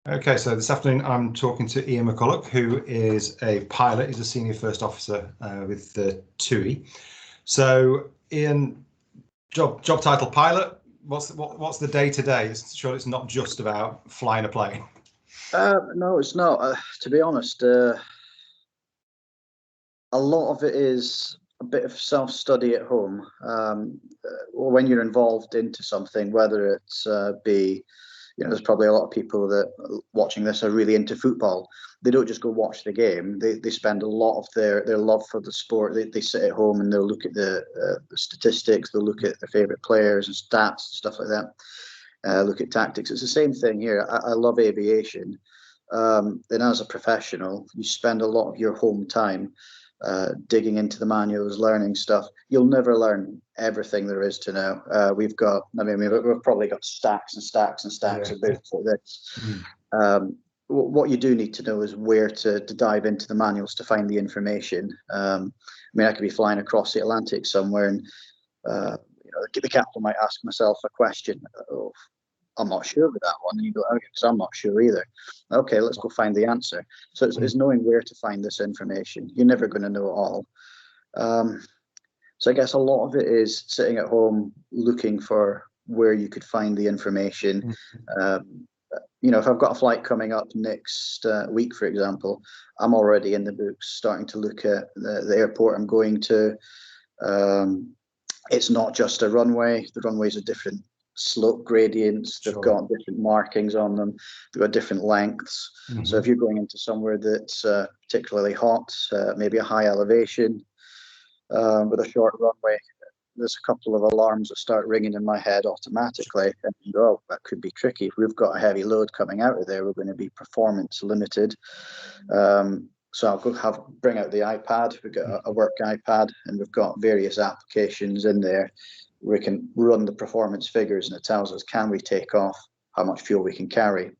Okay, so this afternoon I'm talking to Ian McCulloch, who is a pilot. He's a senior first officer with the TUI. So, Ian, job title pilot. What's the day to day? Sure, it's not just about flying a plane. No, it's not. To be honest, a lot of it is a bit of self-study at home. Or when you're involved into something, whether it's there's probably a lot of people that watching this are really into football. They don't just go watch the game. They spend a lot of their love for the sport. They sit at home and they'll look at the statistics. They'll look at their favorite players and stats, stuff like that. Look at tactics. It's the same thing here. I love aviation. And as a professional, you spend a lot of your home time digging into the manuals, learning stuff. You'll never learn everything there is to know. We've probably got stacks and stacks and stacks of books like this. What you do need to know is where to dive into the manuals to find the information. I could be flying across the Atlantic somewhere, and the captain might ask myself a question. Oh, I'm not sure with that one. And you go, okay, because I'm not sure either. Okay, let's go find the answer. So it's knowing where to find this information. You're never going to know it all. So I guess a lot of it is sitting at home looking for where you could find the information. If I've got a flight coming up next week, for example, I'm already in the books starting to look at the airport I'm going to. It's not just a runway. The runways are different slope gradients. They've got different markings on them. They've got different lengths. So if you're going into somewhere that's particularly hot, maybe a high elevation with a short runway, there's a couple of alarms that start ringing in my head automatically. And you go, oh, that could be tricky. If we've got a heavy load coming out of there, we're going to be performance limited. So I'll bring out the iPad. We've got a work iPad, and we've got various applications in there. We can run the performance figures, and it tells us, can we take off, how much fuel we can carry.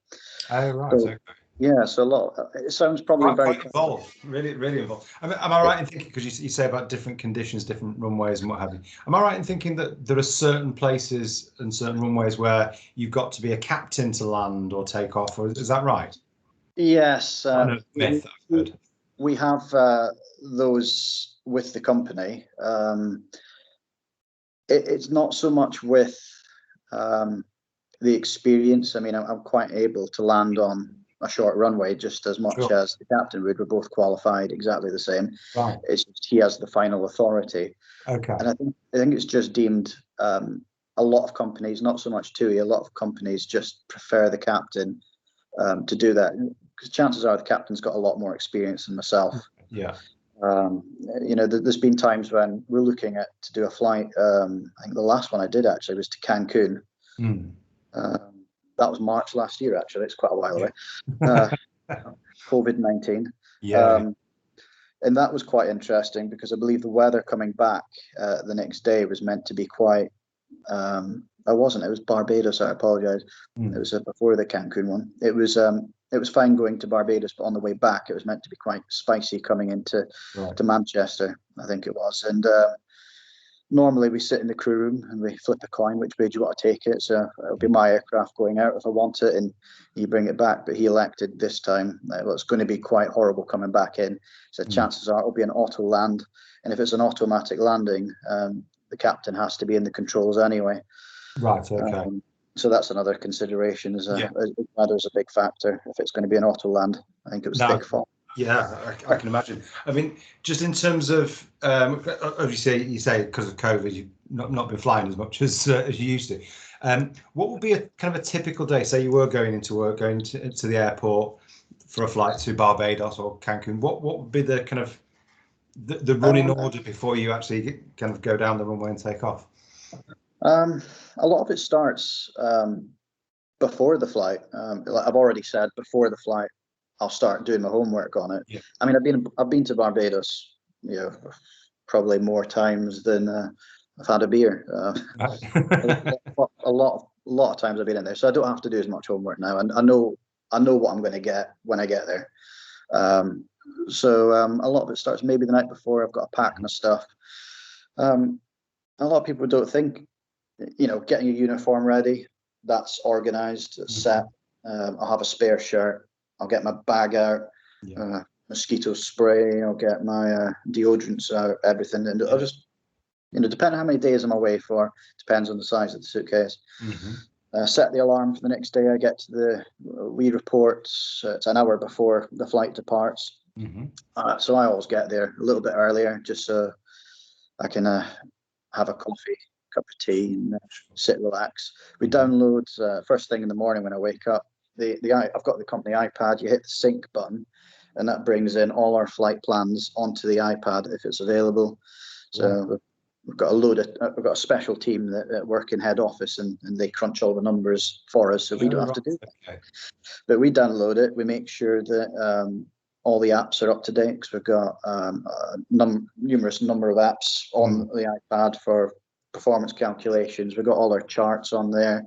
Oh, right. So, yeah, so a lot. It sounds probably quite involved, really involved. Am I right in thinking, because you say about different conditions, different runways and what have you, am I right in thinking that there are certain places and certain runways where you've got to be a captain to land or take off, or is that right? Yes. Myth I've heard. We have those with the company. It's not so much with the experience. I mean, I'm quite able to land on a short runway just as much as the captain would. We're both qualified exactly the same. Right. It's just he has the final authority. Okay. And I think it's just deemed a lot of companies, not so much TUI, a lot of companies just prefer the captain to do that, because chances are the captain's got a lot more experience than myself. Yeah. There's been times when we're looking at to do a flight. I think the last one I did actually was to Cancun. That was March last year. Actually, it's quite a while away. COVID-19. Yeah. And that was quite interesting because I believe the weather coming back the next day was meant to be quite. It was Barbados. I apologize. It was before the Cancun one. It was fine going to Barbados, but on the way back, it was meant to be quite spicy coming into to Manchester, I think it was. And normally we sit in the crew room and we flip a coin, which way do you want to take it? So it'll be my aircraft going out if I want it, and you bring it back. But he elected this time, it's going to be quite horrible coming back in. So chances are it'll be an auto land. And if it's an automatic landing, the captain has to be in the controls anyway. Right, okay. So that's another consideration. Weather's a big factor if it's going to be an auto land. I think it was thick fog. Yeah, I can imagine. I mean, just in terms of, obviously, you say because of COVID, you've not been flying as much as you used to. What would be a kind of a typical day? Say you were going into work, going to the airport for a flight to Barbados or Cancun. What would be the kind of the running order before you actually kind of go down the runway and take off? A lot of it starts before the flight. Like I've already said, before the flight, I'll start doing my homework on it. Yeah. I mean, I've been to Barbados, probably more times than I've had a beer. A lot of times I've been in there, so I don't have to do as much homework now, and I know what I'm going to get when I get there. So a lot of it starts maybe the night before. I've got to pack my stuff. A lot of people don't think, getting your uniform ready, that's organized, set. I'll have a spare shirt. I'll get my bag out, mosquito spray. I'll get my deodorants out, everything, and I'll just, depending on how many days I'm away for, depends on the size of the suitcase. Set the alarm for the next day. I get to the wee reports. It's an hour before the flight departs. So I always get there a little bit earlier, just so I can have a coffee, cup of tea, and sit, relax. We download first thing in the morning when I wake up. I've got the company iPad. You hit the sync button, and that brings in all our flight plans onto the iPad if it's available. So we've got a special team that work in head office, and they crunch all the numbers for us, so we don't have to do that. But we download it. We make sure that all the apps are up to date, because we've got numerous number of apps on the iPad for performance calculations. We've got all our charts on there.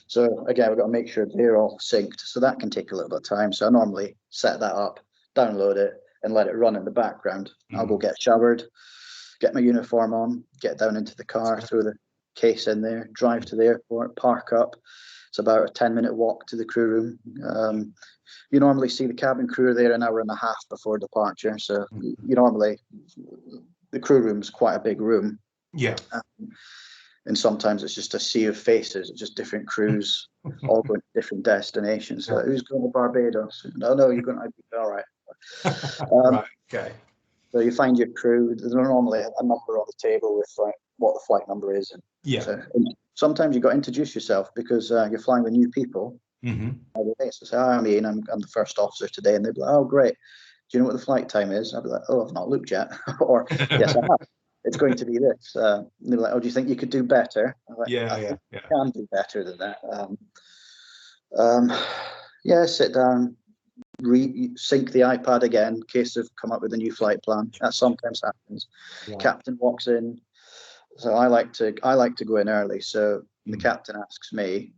So again, we've got to make sure they're all synced. So that can take a little bit of time. So I normally set that up, download it, and let it run in the background. I'll go get showered, get my uniform on, get down into the car, throw the case in there, drive to the airport, park up. It's about a 10-minute walk to the crew room. You normally see the cabin crew there an hour and a half before departure. So the crew room's quite a big room. And sometimes it's just a sea of faces. It's just different crews all going to different destinations. So who's going to Barbados? No, you're going to be all right. Okay. So you find your crew. There's normally a number on the table with what the flight number is. And sometimes you've got to introduce yourself, because you're flying with new people. So say, hi, I'm Ian. I'm the first officer today. And they'll be like, oh, great. Do you know what the flight time is? I'll be like, oh, I've not looked yet. Or, yes, I have. It's going to be this. And they're like, oh, do you think you could do better? I'm like, I think I can do better than that. Sit down, sync the iPad again in case they've come up with a new flight plan. That sometimes happens. Captain walks in. So I like to go in early. So the captain asks me,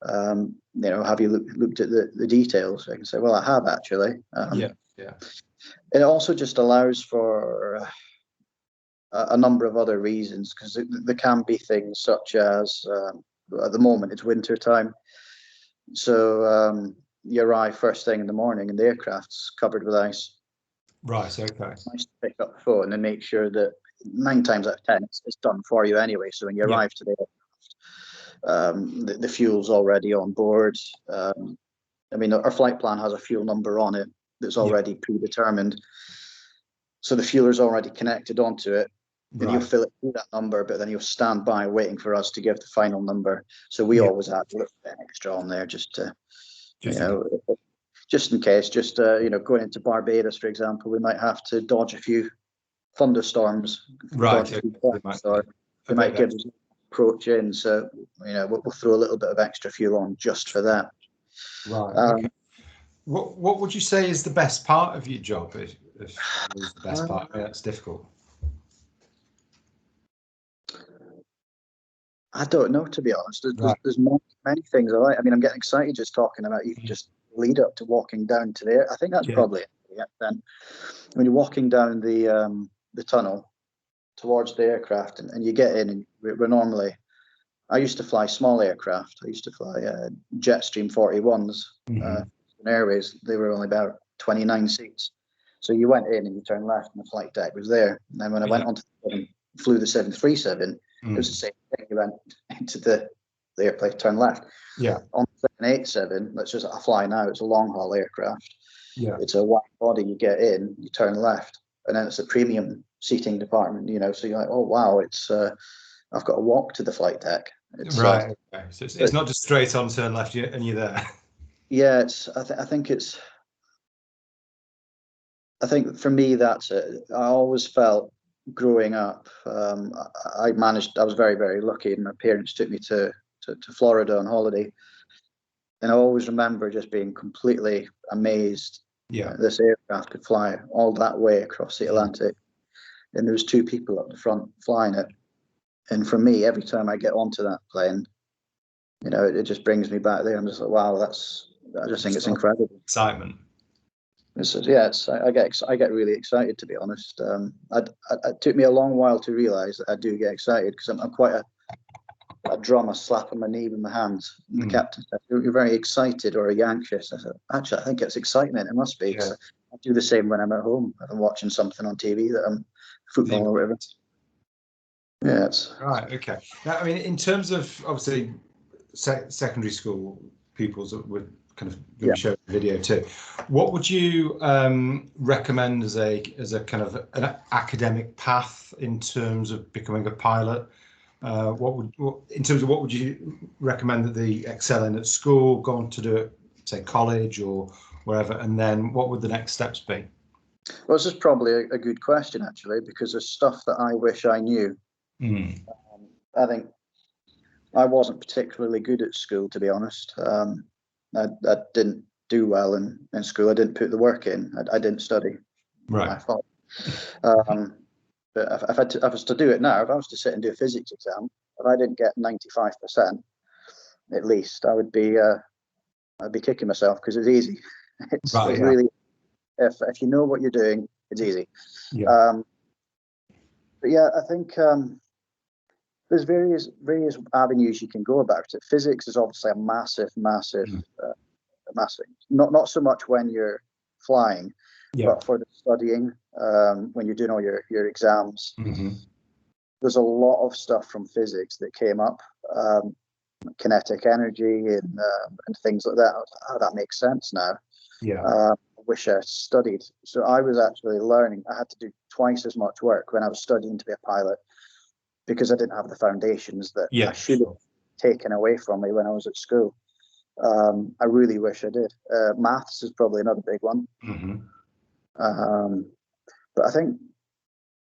have you looked at the details? I can say, well, I have actually. It also just allows for a number of other reasons, because there can be things such as at the moment it's winter time, so you arrive first thing in the morning and the aircraft's covered with ice. Okay. It's nice to pick up the phone and make sure that 9 times out of 10 it's done for you anyway. So when you arrive to the aircraft, the fuel's already on board. Our flight plan has a fuel number on it that's already predetermined. So the fueler's already connected onto it. And you'll fill it through that number, but then you'll stand by waiting for us to give the final number. So we always add a little bit extra on there just in case. Going into Barbados, for example, we might have to dodge a few thunderstorms. They might give us an approach in, so we'll throw a little bit of extra fuel on just for that. Okay. What would you say is the best part of your job? If it is the best part, that's difficult. I don't know, to be honest. There's many things I like. I'm getting excited just talking about even just lead up to walking down to there. I think that's probably it. Then when you're walking down the tunnel towards the aircraft, and you get in, and we're normally, I used to fly small aircraft. I used to fly Jetstream 41s. Airways, they were only about 29 seats. So you went in and you turned left, and the flight deck was there. And then when I went on to flew the 737, it was the same thing. You went into the airplane, turned left. On the 787, that's just I fly now. It's a long haul aircraft. It's a wide body. You get in, you turn left, and then it's a premium seating department. So you're like, oh wow, it's I've got to walk to the flight deck. It's, okay. So it's not just straight on, turn left, and you're there. I think for me that's it. I always felt growing up, I was very, very lucky, and my parents took me to Florida on holiday, and I always remember just being completely amazed that this aircraft could fly all that way across the Atlantic, and there was 2 people up the front flying it. And for me, every time I get onto that plane, it just brings me back there. I'm just like, wow, I just think it's incredible. Excitement. I get really excited, to be honest. It took me a long while to realise that I do get excited, because I'm quite a drum, a slap on my knee with my hands. And the captain said, "You're very excited, or are you anxious?" I said, "Actually, I think it's excitement. It must be." Yeah. I do the same when I'm at home. If I'm watching something on TV that I'm football or whatever. Yeah, it's Right. Okay. Now, I mean, in terms of obviously secondary school pupils that would kind of going to be showing the video too, what would you recommend as a kind of an academic path in terms of becoming a pilot? In terms of what would you recommend that they excel in at school, go on to do it, say college or wherever, and then what would the next steps be? Well, this is probably a good question, actually, because there's stuff that I wish I knew. I think I wasn't particularly good at school, to be honest. I didn't do well in school. I didn't put the work in. I didn't study. Right. My fault. But if I was to do it now, if I was to sit and do a physics exam, if I didn't get 95%, at least, I'd be kicking myself, because it's easy. It's really, if you know what you're doing, it's easy. Yeah. But yeah, I think there's various avenues you can go about it. Physics is obviously a massive, massive. Not so much when you're flying, but for the studying, when you're doing all your exams. There's a lot of stuff from physics that came up, kinetic energy and things like that. Oh, that makes sense now. I wish I studied. So I was actually learning. I had to do twice as much work when I was studying to be a pilot, because I didn't have the foundations that I should have taken away from me when I was at school. I really wish I did. Maths is probably another big one. But I think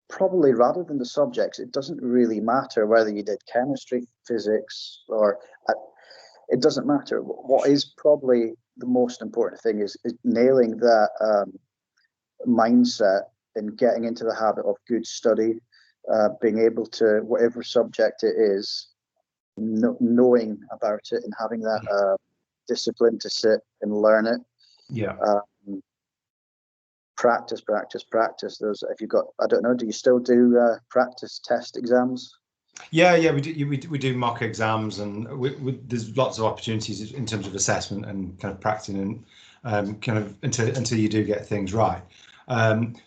probably rather than the subjects, it doesn't really matter whether you did chemistry, physics, or it doesn't matter. What is probably the most important thing is nailing that mindset and getting into the habit of good study, being able to, whatever subject it is, knowing about it and having that discipline to sit and learn it. Practice. Those, if you've got, I don't know, do you still do practice test exams? Yeah, we do mock exams, and there's lots of opportunities in terms of assessment and kind of practicing and kind of until you do get things right.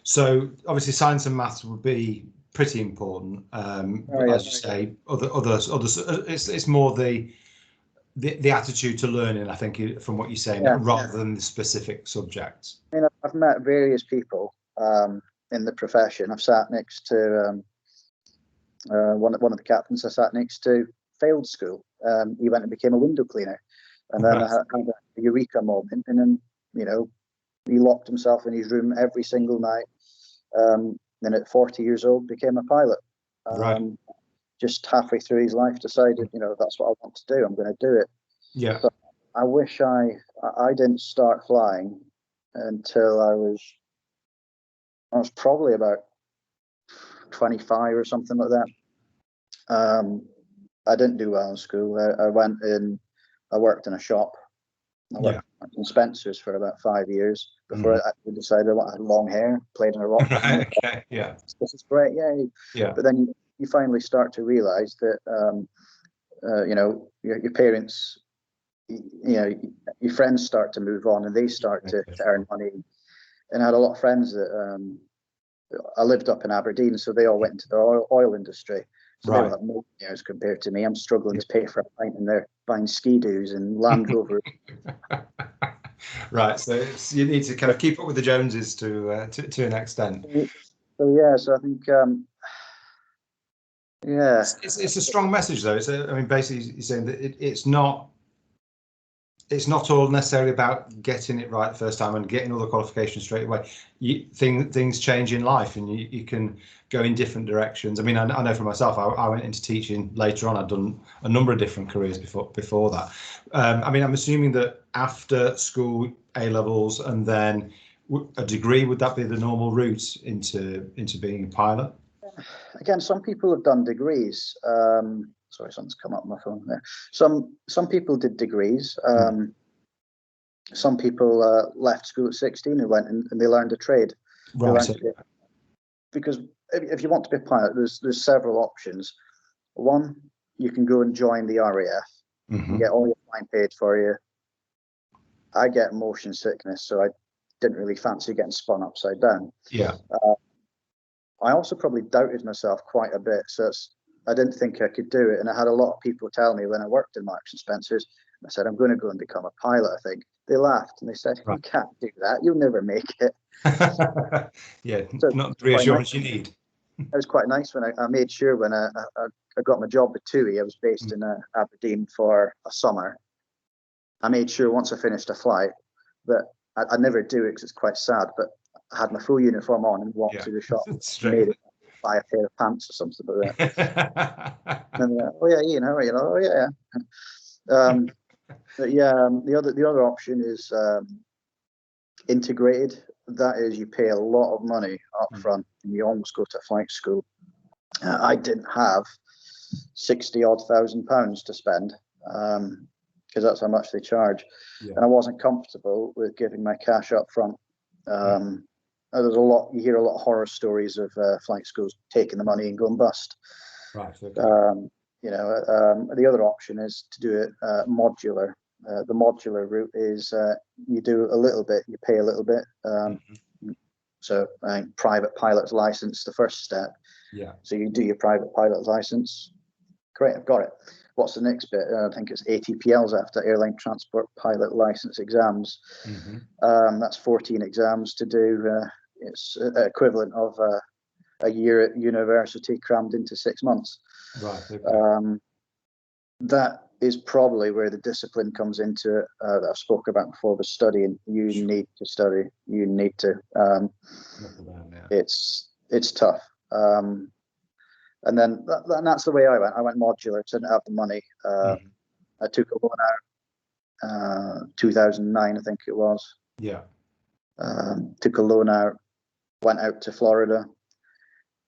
So obviously science and maths would be pretty important. But as you say, others, it's more the attitude to learning, I think, from what you're saying, rather than the specific subjects. I mean, I've met various people in the profession. I've sat next to one of the captains I sat next to failed school. He went and became a window cleaner, and then I had a eureka moment, and then he locked himself in his room every single night. Then at 40 years old became a pilot. Just halfway through his life decided, that's what I want to do. I'm going to do it. But I wish I didn't start flying until I was probably about 25 or something like that. I didn't do well in school. I worked in a shop. I worked in Spencer's for about 5 years before I decided I wanted long hair, played in a rock band. This is great, yay. But then you finally start to realize that your parents, your friends start to move on and they start to earn money. And I had a lot of friends that I lived up in Aberdeen, so they all went into the oil industry. So they were like millionaires compared to me. I'm struggling to pay for a pint, and they're buying ski-doos and Land Rovers. So you need to kind of keep up with the Joneses to an extent. So I think it's a strong message, though. Basically you're saying that it's not all necessarily about getting it right the first time and getting all the qualifications straight away. Things change in life, and you can go in different directions. I mean, I know for myself, I went into teaching later on. I'd done a number of different careers before that. I'm assuming that after school, A levels, and then a degree, would that be the normal route into being a pilot? Again, some people have done degrees. Sorry, something's come up on my phone there. Some people did degrees. Some people left school at 16 and went and they learned a trade. Because if you want to be a pilot, there's several options. One, you can go and join the RAF. Mm-hmm. You get all your flying paid for you. I get motion sickness, so I didn't really fancy getting spun upside down. Yeah. I also probably doubted myself quite a bit, so I didn't think I could do it. And I had a lot of people tell me when I worked in Marks and Spencer's, I said, I'm going to go and become a pilot, I think. They laughed and they said, Right. You can't do that. You'll never make it. Yeah, So not the reassurance you need. It was quite nice when I made sure when I got my job with TUI, I was based in Aberdeen for a summer. I made sure once I finished a flight that I never do it because it's quite sad, but I had my full uniform on and walked through the shop and made it buy a pair of pants or something like that. And oh yeah, oh yeah. But yeah, the other option is integrated. That is, you pay a lot of money up front and you almost go to flight school. I didn't have 60-odd thousand pounds to spend because that's how much they charge. Yeah. And I wasn't comfortable with giving my cash up front. There's you hear a lot of horror stories of flight schools taking the money and going bust. Right. Okay. The other option is to do it modular. The modular route is you do a little bit, you pay a little bit. So I think private pilot's license, the first step. Yeah. So you do your private pilot's license. Great, I've got it. What's the next bit? I think it's ATPLs after Airline Transport Pilot License exams. That's 14 exams to do. It's equivalent of a year at university crammed into 6 months. Right. Okay. That is probably where the discipline comes into it that I spoke about before with studying. You need to study. You need to. It's tough. And then that's the way I went. I went modular. Didn't have the money. I took a loan out. 2009, I think it was. Yeah. Took a loan out. Went out to Florida.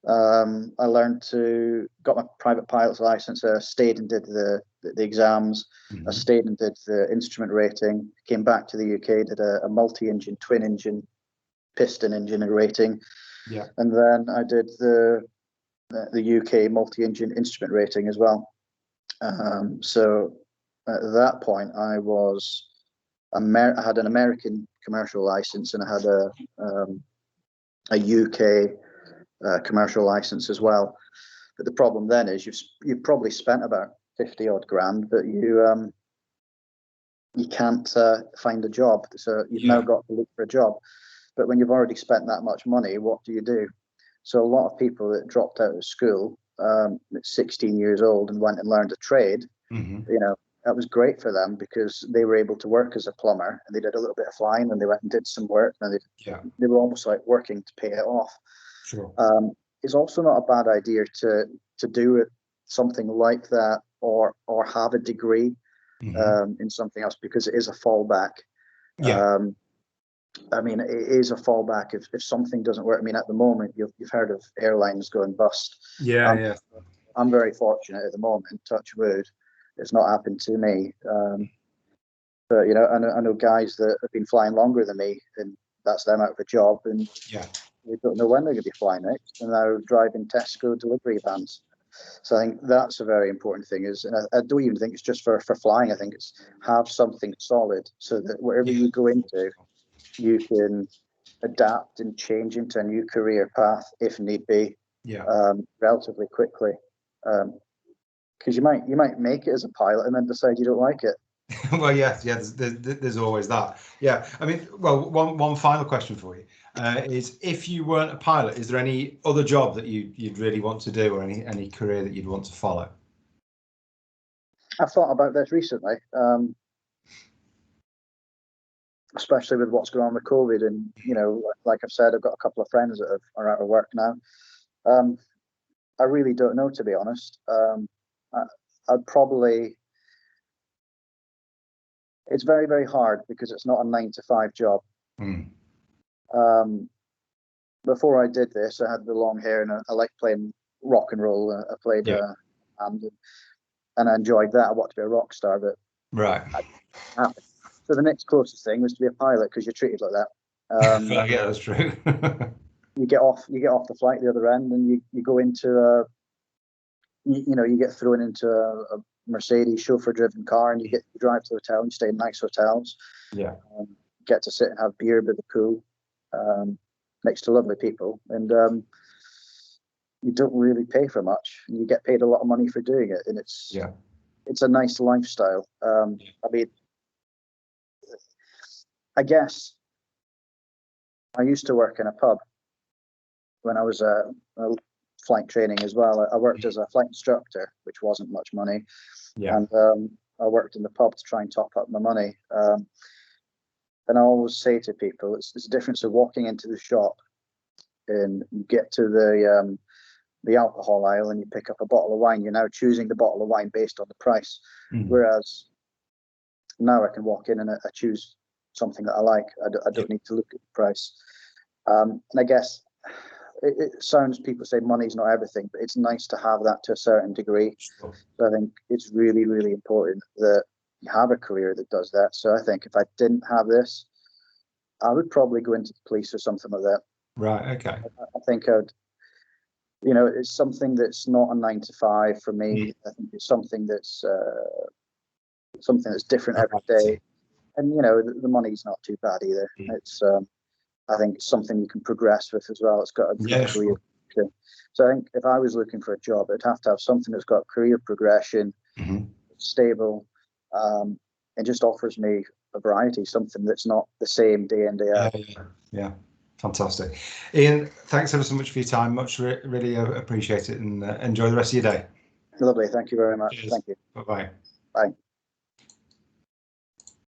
I got my private pilot's license. I stayed and did the exams. I stayed and did the instrument rating. Came back to the UK, did a multi-engine, twin-engine, piston engine rating. Yeah. And then I did the UK multi-engine instrument rating as well. So at that point, I had an American commercial license and I had a UK commercial license as well. But the problem then is you've probably spent about 50-odd grand, but you can't find a job. So you've now got to look for a job. But when you've already spent that much money, what do you do? So a lot of people that dropped out of school at 16 years old and went and learned a trade, that was great for them because they were able to work as a plumber and they did a little bit of flying and they went and did some work and they were almost like working to pay it off. Sure. It's also not a bad idea to do it something like that or have a degree in something else because it is a fallback. Yeah. I mean, it is a fallback if something doesn't work. I mean, at the moment, you've heard of airlines going bust. Yeah. I'm very fortunate at the moment, touch wood. It's not happened to me. But, I know guys that have been flying longer than me and that's them out of a job and they don't know when they're going to be flying next and they're driving Tesco delivery vans. So I think that's a very important thing and I don't even think it's just for flying. I think it's have something solid so that wherever you go into, you can adapt and change into a new career path if need be, relatively quickly. Because you might make it as a pilot and then decide you don't like it. Well, there's always that. Yeah, I mean, well, one final question for you is: if you weren't a pilot, is there any other job that you'd really want to do, or any career that you'd want to follow? I've thought about this recently. Especially with what's going on with COVID and, like I've said, I've got a couple of friends that are out of work now. I really don't know, to be honest. I'd probably, it's very, very hard because it's not a 9-to-5 job. Before I did this, I had the long hair and I liked playing rock and roll. I played and I enjoyed that. I wanted to be a rock star, but so the next closest thing was to be a pilot because you're treated like that. Yeah, that's true. You get off the flight the other end and you go into you get thrown into a Mercedes chauffeur-driven car, and you drive to the hotel, and you stay in nice hotels. Yeah. Get to sit and have beer by the pool, next to lovely people, and you don't really pay for much, and you get paid a lot of money for doing it, and it's a nice lifestyle. I mean, I guess I used to work in a pub when I was flight training as well. I worked as a flight instructor, which wasn't much money, and I worked in the pub to try and top up my money. And I always say to people, it's the difference of walking into the shop and you get to the alcohol aisle and you pick up a bottle of wine. You're now choosing the bottle of wine based on the price, whereas now I can walk in and I choose something that I like. I don't need to look at the price. And I guess it sounds, people say money's not everything, but it's nice to have that to a certain degree. So I think it's really, really important that you have a career that does that. So I think if I didn't have this, I would probably go into the police or something like that. Right. Okay. I think I'd, it's something that's not a 9 to 5 for me. I think it's something that's different every day. And, the money's not too bad either. It's, I think it's something you can progress with as well. It's got a good career. Sure. So I think if I was looking for a job, it'd have to have something that's got career progression, stable, and just offers me a variety, something that's not the same day in, day out. Yeah. Fantastic. Ian, thanks ever so much for your time. Really appreciate it, and enjoy the rest of your day. Lovely. Thank you very much. Cheers. Thank you. Bye-bye. Bye.